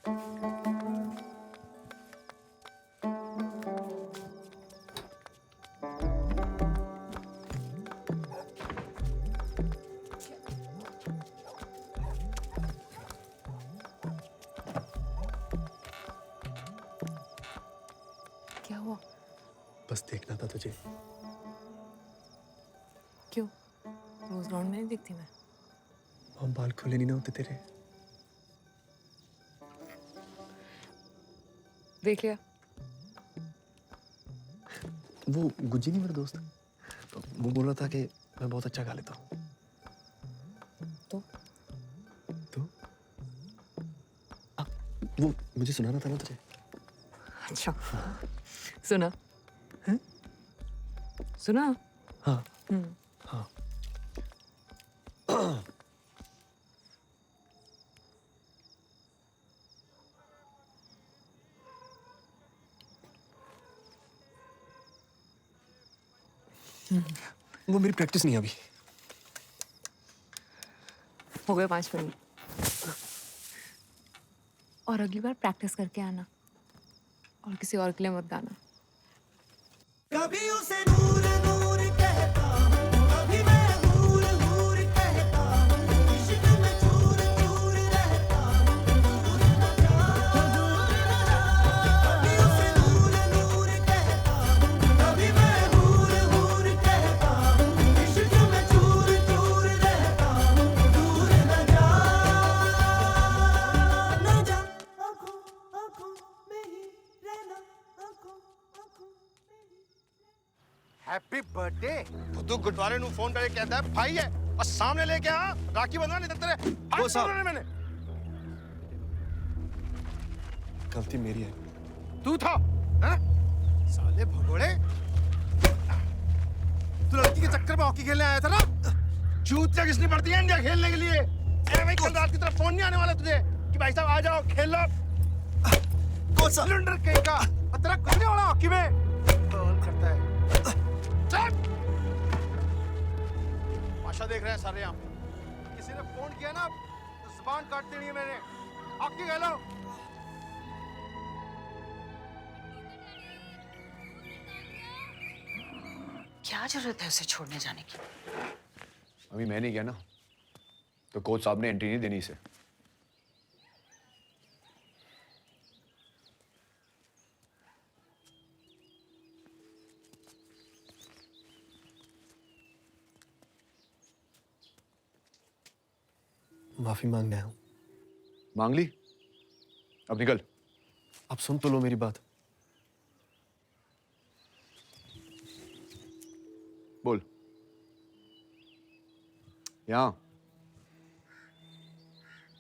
क्या हुआ? बस देखना था तुझे। क्यों? रोज ग्राउंड में नहीं दिखती मैं। हम बाल खुले नहीं ना होते तेरे। देख लिया। वो गुज्जी नहीं मेरा दोस्त, वो बोल रहा था कि मैं बहुत अच्छा गा लेता हूँ। तो वो मुझे सुनाना था ना तुझे। अच्छा, सुना हैं? सुना। हाँ हाँ। वो मेरी प्रैक्टिस नहीं है अभी। हो गए 5 मिनट। और अगली बार प्रैक्टिस करके आना और किसी और के लिए मत गाना। कभी उसे नूर नूर कहता हूँ, कभी मैं हूर हूर कहता हूँ, इश्क में चूर चूर रहता हूँ, दूर न जा, दूर न जा। कभी उसे नूर नूर कहता हूँ, कभी मैं हूर हूर कहता हूँ, इश्क में चूर चूर रहता हूँ, दूर न जा, न जा। आँखों आँखों में ही रहना, आँखों आँखों में ही। Happy birthday. बुद्धू गुटवाले नु फोन करके कहता है भाई है और सामने लेके आ राखी बंधवा नहीं तो तेरे हाथ तोड़ने मैंने। गलती मेरी है। तू था हैं? साले भगोड़े, तू लड़की के चक्कर में हॉकी खेलने आया था ना। जूतियां किसने पड़ती है इंडिया खेलने के लिए। अरे भाई कल रात की तरफ फोन नहीं आने वाला तुझे कि भाई साहब आ जाओ खेल लो। कौन सा सिलेंडर कहीं का और तेरा कुछ नहीं वाला हॉकी में बॉल करता है। चल माशा देख रहे हैं सारे यहाँ। किसी ने फोन किया ना तो जुबान काट देनी है मैंने। हॉकी खेलो। क्या जरूरत है उसे छोड़ने जाने की? अभी मैं नहीं गया ना तो कोच साहब ने एंट्री नहीं देनी इसे। माफी मांगने आया हूँ। मांग ली, अब निकल। अब सुन तो लो मेरी बात। बोल। यहाँ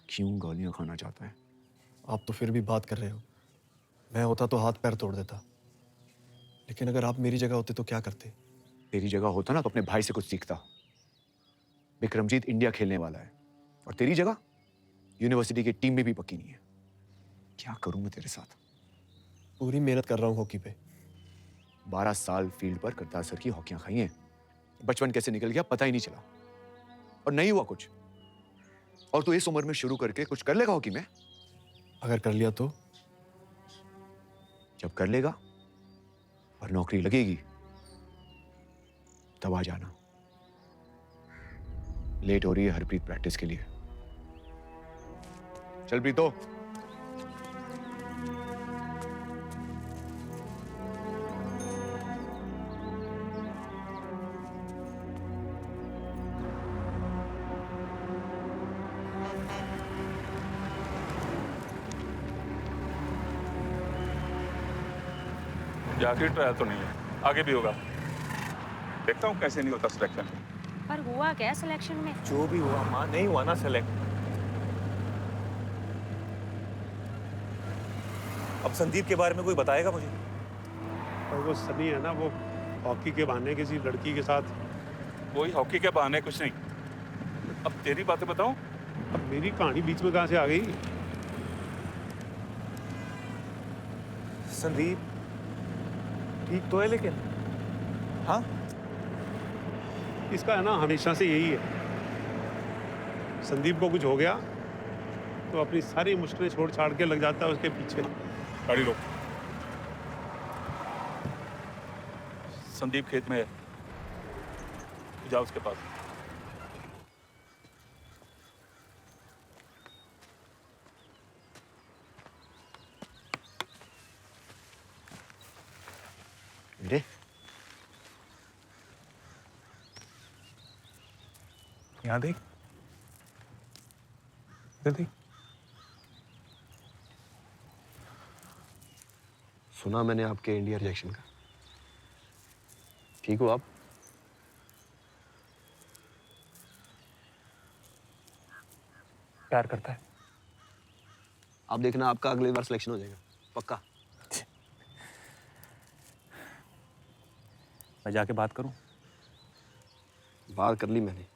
क्यों गालियां खाना चाहता है? आप तो फिर भी बात कर रहे हो। मैं होता तो हाथ पैर तोड़ देता, लेकिन अगर आप मेरी जगह होते तो क्या करते? तेरी जगह होता ना तो अपने भाई से कुछ सीखता। विक्रमजीत इंडिया खेलने वाला है और तेरी जगह यूनिवर्सिटी की टीम में भी पक्की नहीं है। क्या करूं मैं तेरे साथ? पूरी मेहनत कर रहा हूँ हॉकी पे। 12 साल फील्ड पर करतार सर की हॉकियां खाई हैं। बचपन कैसे निकल गया पता ही नहीं चला और नहीं हुआ कुछ। और तू इस उम्र में शुरू करके कुछ कर लेगा हॉकी में? अगर कर लिया तो? जब कर लेगा और नौकरी लगेगी तब आ जाना। लेट हो रही है हरप्रीत प्रैक्टिस के लिए। चल प्रीतो। आखिर ट्रायल तो नहीं है, आगे भी होगा। देखता हूँ कैसे नहीं होता सिलेक्शन। पर हुआ क्या सिलेक्शन में? जो भी हुआ माँ, नहीं हुआ ना सेलेक्ट। अब संदीप के बारे में कोई बताएगा मुझे? और वो सनी है ना, वो हॉकी के बहाने किसी लड़की के साथ। कोई हॉकी के बहाने कुछ नहीं। अब तेरी बातें बताऊं? अब मेरी कहानी बीच में कहां से आ गई? संदीप ठीक तो है लेकिन हाँ, इसका है ना हमेशा से यही है। संदीप को कुछ हो गया तो तो अपनी सारी मुश्किलें छोड़ छाड़ के लग जाता है उसके पीछे। गाड़ी रोक। संदीप खेत में है, जाओ उसके पास। बेटे यहाँ देख, इधर देख। सुना मैंने आपके इंडिया रिजेक्शन का। ठीक हो आप? प्यार करता है। आप देखना आपका अगली बार सिलेक्शन हो जाएगा, पक्का। मैं जाके बात करूं? बात कर ली मैंने।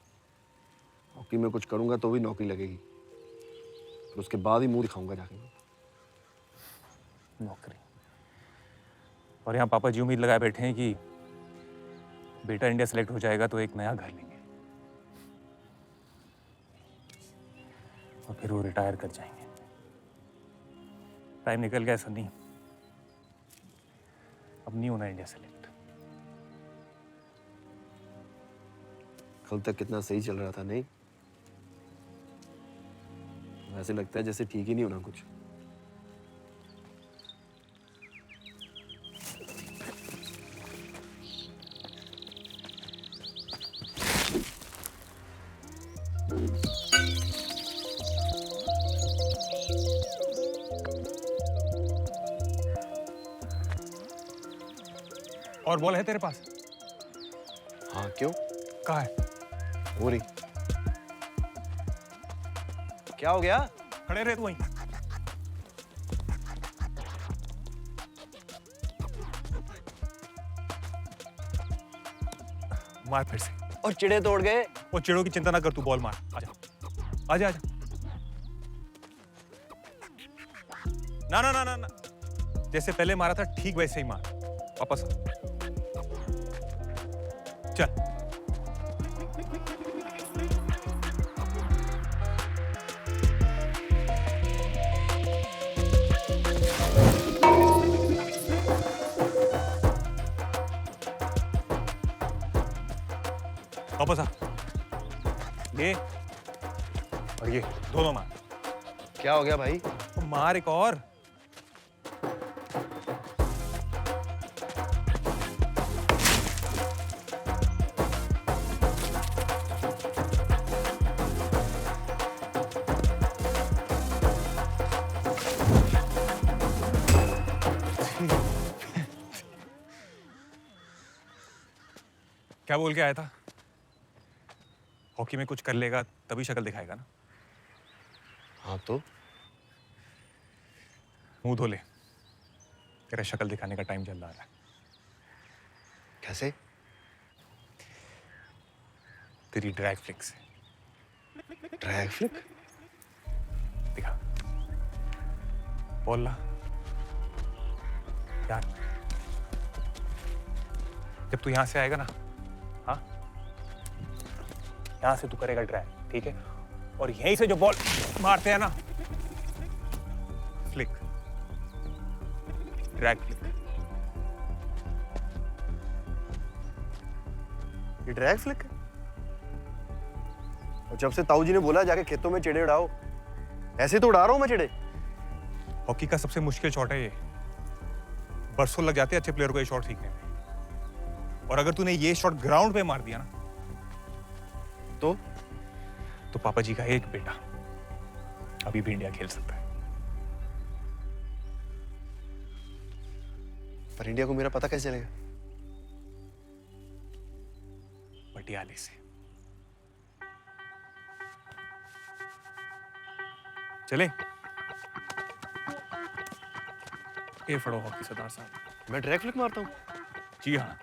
हॉकी में कुछ करूंगा तो भी नौकरी लगेगी, फिर उसके बाद ही मुंह दिखाऊंगा जाके। नौकरी? और यहाँ पापा जी उम्मीद लगाए बैठे हैं कि बेटा इंडिया सेलेक्ट हो जाएगा तो एक नया घर लेंगे और फिर वो रिटायर कर जाएंगे। टाइम निकल गया सनी, अब नहीं होना इंडिया सेलेक्ट। कल तक कितना सही चल रहा था, नहीं? वैसे लगता है जैसे ठीक ही नहीं होना कुछ। और बॉल है तेरे पास? हाँ, क्यों? कहाँ है? हो रही। क्या हो गया? खड़े रहे तू वहीं। मार फिर से। और चिड़े तोड़ गए। वो चिड़ों की चिंता ना कर, तू बॉल मार। आजा आजा आजा। ना ना ना ना ना, जैसे पहले मारा था ठीक वैसे ही मार। वापस आ। चल। वापस आ। ये और ये दोनों मार। क्या हो गया भाई? तो मार एक और। क्या बोल के आया था? हॉकी में कुछ कर लेगा तभी शक्ल दिखाएगा ना। हाँ तो मुंह धो ले, तेरा शक्ल दिखाने का टाइम चल रहा है। कैसे? तेरी ड्रैग फ्लिक से। Drag flick? दिखा, बोल ला यार। जब तू यहां से आएगा ना, हाँ, यहां से तू करेगा ड्रैग, ठीक है? और यहीं से जो बॉल मारते हैं ना, फ्लिक, ड्रैग फ्लिक। ये ड्रैग फ्लिक है? और जब से ताऊ जी ने बोला जाके खेतों में चिड़े उड़ाओ, ऐसे तो उड़ा रहा हूं मैं चिड़े। हॉकी का सबसे मुश्किल शॉट है ये। बरसों लग जाते हैं अच्छे प्लेयर को ये शॉट सीखने में। और अगर तूने ये शॉट ग्राउंड पे मार दिया ना, तो पापा जी का एक बेटा अभी भी इंडिया खेल सकता है। पर इंडिया को मेरा पता कैसे चलेगा? पटियाले से। चले? ये फड़ो हॉकी सरदार साहब। मैं ड्रैग फ्लिक मारता हूँ? जी हाँ।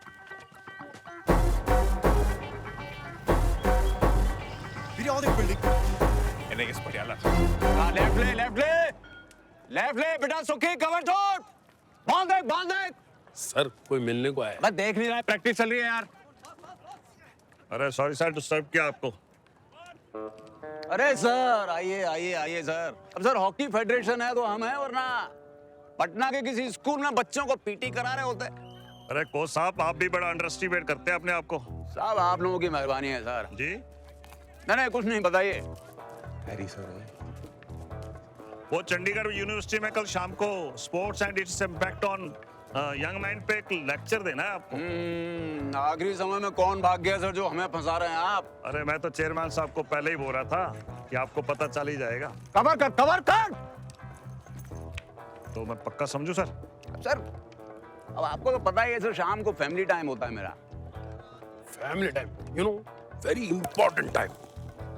इस पटियाला। लेफ्ट ले बेटा, सुखी कवर छोड़, बांध दे। सर कोई मिलने को आया? बस देख नहीं रहा है, प्रैक्टिस चल रही है यार। अरे सॉरी सर, डिस्टर्ब किया आपको। अरे सर आइए आइए आइए सर। अब सर हॉकी फेडरेशन है तो हम हैं, वरना पटना के किसी स्कूल में बच्चों को पीटी करा रहे होते। अरे कोच साहब, आप भी बड़ा अंडर एस्टिमेट करते हैं अपने आप को। साहब आप लोगों की मेहरबानी है सर। जी नहीं कुछ नहीं, बताइए। हैरी सर, वो चंडीगढ़ यूनिवर्सिटी में कल शाम को sports and its impact on young mind पे एक लेक्चर देना है आपको। आखिरी समय में कौन भाग गया सर जो हमें फंसा रहे हैं आप? अरे मैं तो चेयरमैन साहब को पहले ही बोल रहा था कि आपको पता चल ही जाएगा। कवर कर, कवर कर। तो मैं पक्का समझू सर? सर अब आपको तो पता ही है सर, शाम को फैमिली टाइम होता है मेरा। Family time, you know, very important time.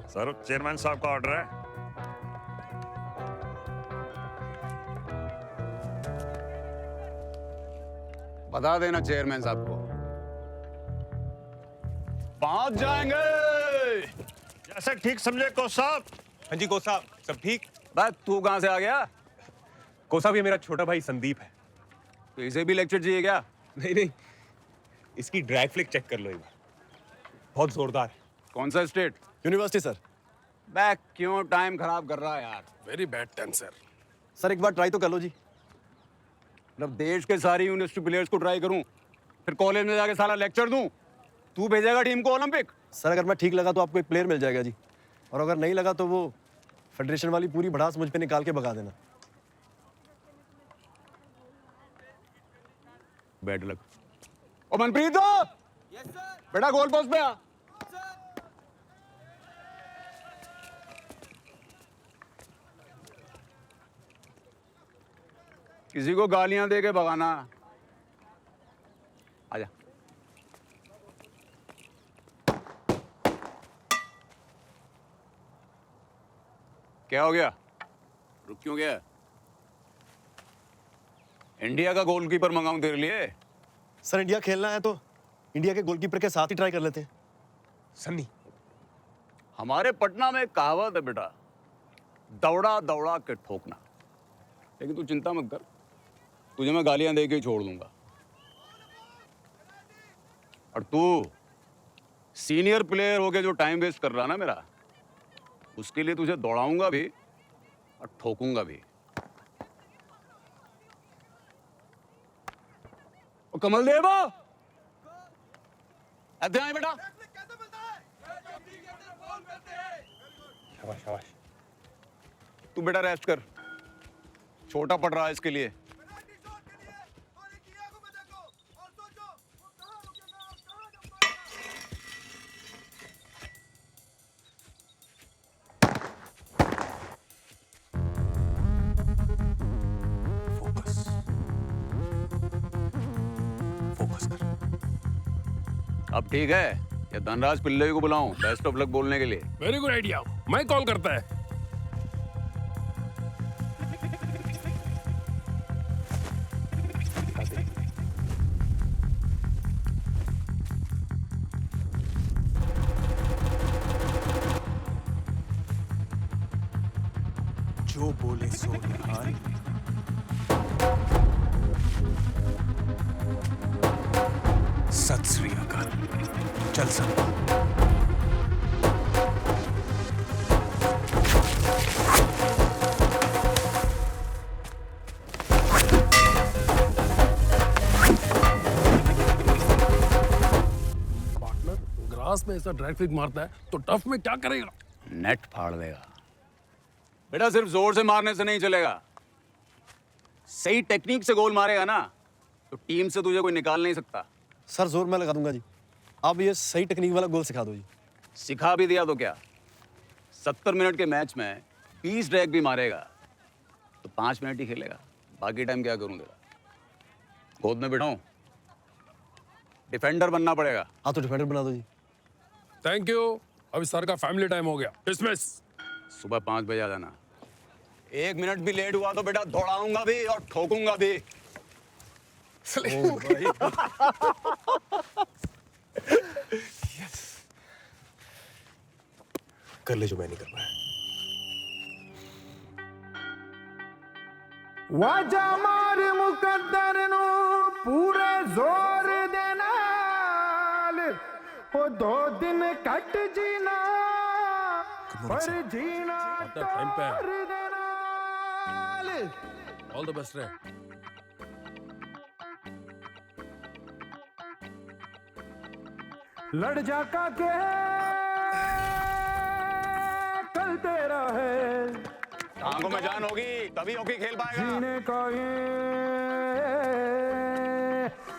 Sir chairman साहब का ऑर्डर है। बता देना चेयरमैन साहब को, पहुंच जाएंगे। जैसे ठीक समझे कोच साहब। हाँ जी कोच साहब, सब ठीक। बस तू कहां से आ गया? कोच साहब, ये मेरा छोटा भाई संदीप है। तो इसे भी लेक्चर चाहिए क्या? नहीं, इसकी ड्रैग फ्लिक चेक कर लो एक बार, बहुत जोरदार है। कौन सा स्टेट? University sir. बैक क्यों टाइम खराब कर रहा है यार? Very bad time sir. Sir एक बार ट्राई तो कर लो जी। मतलब देश के सारी यूनिवर्सिटी प्लेयर्स को ट्राई करूं, फिर कॉलेज में जाके सारा लेक्चर दूं, तू भेजेगा टीम को ओलंपिक? सर अगर मैं ठीक लगा तो आपको एक प्लेयर मिल जाएगा जी, और अगर नहीं लगा तो वो फेडरेशन वाली पूरी भड़ास मुझ पे निकाल के भगा देना। Bad luck. ओ मनप्रीत, यस सर। बेटा गोल पोस्ट पे आ। किसी को गालियां दे के भगाना। आजा। क्या हो गया? रुक क्यों गया? इंडिया का गोलकीपर मंगाऊं तेरे लिए? सर इंडिया खेलना है तो इंडिया के गोलकीपर के साथ ही ट्राई कर लेते हैं। सन्नी, हमारे पटना में एक कहावत है बेटा, दौड़ा दौड़ा के ठोकना। लेकिन तू चिंता मत कर, तुझे मैं गालियां दे के ही छोड़ दूंगा। और तू सीनियर प्लेयर होके जो टाइम वेस्ट कर रहा ना मेरा, उसके लिए तुझे दौड़ाऊंगा भी और ठोकूंगा भी। ओ कमल देव, इधर आए बेटा। शाबाश शाबाश। तू बेटा रेस्ट कर, छोटा पड़ रहा है इसके लिए। फोकस कर। अब ठीक है या धनराज पिल्ले को बुलाऊं बेस्ट ऑफ लक बोलने के लिए? वेरी गुड आइडिया, मैं कॉल करता है। जो बोले सो निहाल। सत श्री अकाल। चल सब। पार्टनर ग्रास में ऐसा ड्रैग फ्लिक मारता है तो टफ में क्या करेगा? नेट फाड़ देगा बेटा। सिर्फ जोर से मारने से नहीं चलेगा, सही टेक्निक से गोल मारेगा ना तो टीम से तुझे कोई निकाल नहीं सकता। सर जोर मैं लगा दूंगा जी, आप ये सही टेक्निक वाला गोल सिखा दो जी। सिखा भी दिया तो क्या, 70 मिनट के मैच में 20 ड्रैग भी मारेगा तो 5 मिनट ही खेलेगा। बाकी टाइम क्या करूं तेरा? गोद में बिठाऊं? डिफेंडर बनना पड़ेगा। हाँ तो डिफेंडर बना दो जी। Thank you. अभी सर का फैमिली टाइम हो गया, डिसमिस। सुबह 5 बजे आ जाना। 1 मिनट भी लेट हुआ तो बेटा दौड़ाऊंगा भी और ठोकूंगा भी। यस। कर ले जो मैं नहीं कर पाया। वाजा मार मुकद्दर नु पूरे जोर दे नाल हो 2 दिन कट जीना टाइम पे ऑल द बेस्ट रे लड़ जा का के कल तेरा है आंखों में जान होगी तभी हॉकी खेल पाएगा जीने का ये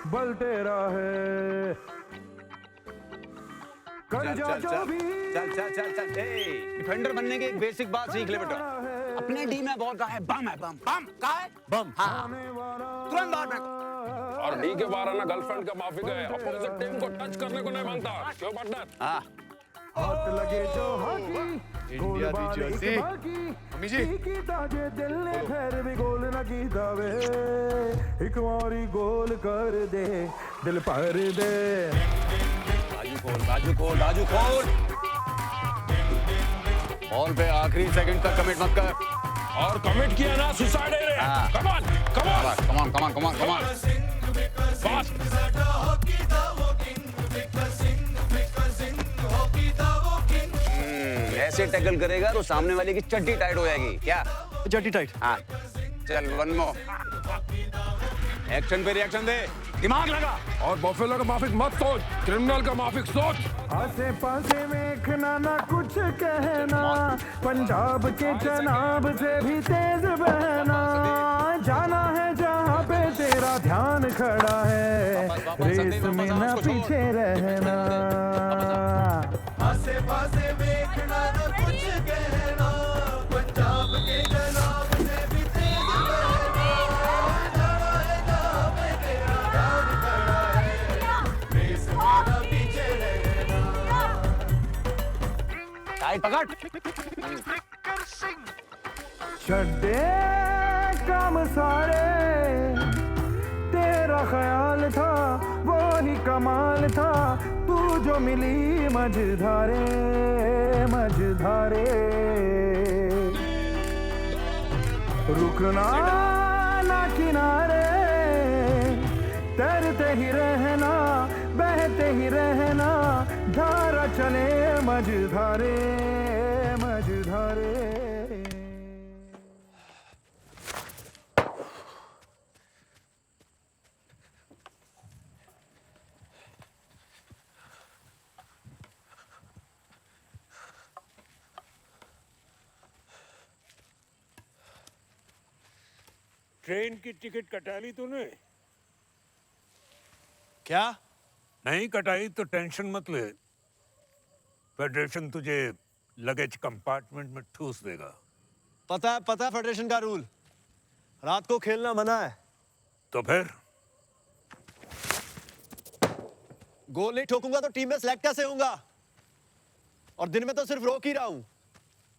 बल तेरा है कर जा जो भी चल डिफेंडर बनने की एक बेसिक बात सीख ले बेटा अपने टीम में बॉल का है बम का है बम हाँ तुरंत बाहर फेंको और डी के बाहर ना गर्लफ्रेंड का माफी गए अपोजिट टीम को टच करने को नहीं मांगता क्यों पार्टनर हाँ हाथ लगे जो हॉकी गोल बाल एक बाकी की ताजे दिल ने फिर भी गोल न की दावे एक और गोल कर दे दिल पर दे बाजू खोल बॉल पे आखिरी सेकंड तक कमिट मत कर और कमिट किया ना सुसाइड है कम ऑन फास्ट ऐसे टैकल करेगा तो सामने वाले की चड्डी टाइट हो जाएगी क्या जटी टाइट हाँ चल वन मोर एक्शन पे रिएक्शन दे दिमाग लगा और बफेलो का माफिक मत सोच क्रिमिनल का माफिक सोच आसे पासे देखना ना कुछ कहना पंजाब के जनाब से भी तेज बहना जाना है जहाँ पे तेरा ध्यान खड़ा है रेस में ना पीछे रहना आसे पासे देखना ना कुछ कहना पंजाब के जनाब से भी तेज बहना जाना है जहाँ पे तेरा ध्यान खड़ा है रेस में ना पीछे रहना टाइट पकड़ छड्डे काम सारे तेरा ख्याल था वो ही कमाल था तू जो मिली मझधारे रुकना ना किनारे तैरते ही रहना बहते ही रहना धारा चले मझधारे ट्रेन की टिकट कटा ली तूने क्या नहीं कटाई तो टेंशन मत ले फेडरेशन तुझे लगेज कंपार्टमेंट में ठूस देगा पता है फेडरेशन का रूल रात को खेलना मना है तो फिर गोल नहीं ठोकूंगा तो टीम में सेलेक्ट कैसे होऊंगा और दिन में तो सिर्फ रोक ही रहा हूं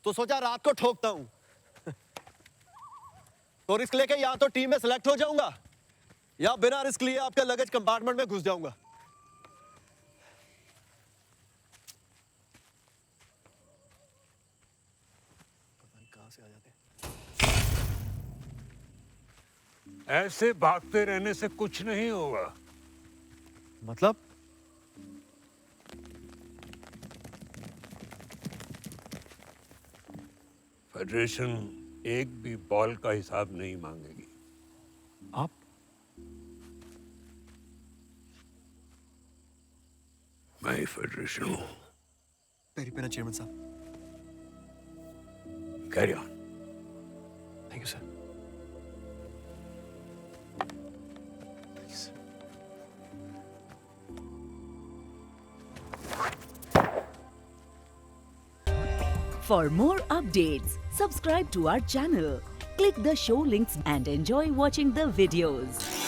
तो सोचा रात को ठोकता हूं तो रिस्क लेके या तो टीम में सेलेक्ट हो जाऊंगा या बिना रिस्क लिए आपके लगेज कंपार्टमेंट में घुस जाऊंगा पता नहीं कहां से आ जाते ऐसे भागते रहने से कुछ नहीं होगा मतलब फेडरेशन एक भी बॉल का हिसाब नहीं मांगेगी आप मैं ही फेडरेशन हूं पेरी पेना चेयरमैन साहब carry on thank you sir For more updates, subscribe to our channel, click the show links and enjoy watching the videos.